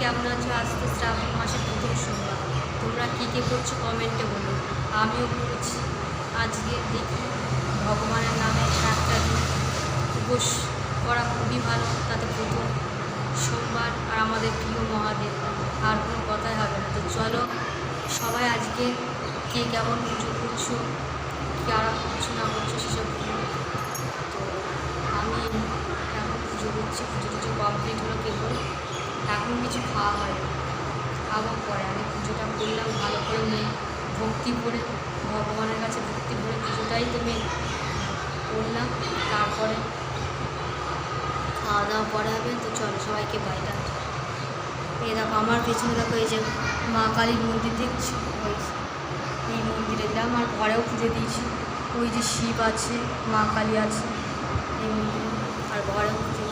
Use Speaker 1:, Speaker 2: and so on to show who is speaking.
Speaker 1: কেমন আছো? আজ তো শ্রাবণ মাসের প্রথম সোমবার। তোমরা কী কী করছো কমেন্টে বলো। আমিও করেছি। আজকে দেখি ভগবানের নামে একটা দিন উপোস করা খুবই ভালো। তাতে প্রথম সোমবার আর আমাদের প্রিয় মহাদেব, আর কোনো কথাই হবে না। তো চলো সবাই আজকে কে কেমন পুজো করছো, কারা করছো না করছো সেসব বলো। তো আমি এখন পুজো করছি, পুজো টুজো কমপ্লিট হলো, কেবল এখন কিছু খাওয়া হয়, খাওয়ার পরে আগে পুজোটা করলাম ভালো করে মেন ভক্তি করে, ভগবানের কাছে ভক্তি করে পুজোটাই তো মেন করলাম। তারপরে খাওয়া দাওয়া পরে হবে। তো চলো সবাইকে বাইরে। এই দেখো আমার পেছনে দেখো, এই যে মা কালীর মন্দির দেখছি, ওই এই মন্দিরে দিলাম। আর ঘরেও পুজো দিয়েছি, ওই যে শিব আছে, মা কালী আছে এই মন্দিরে, আর ঘরেও পুজো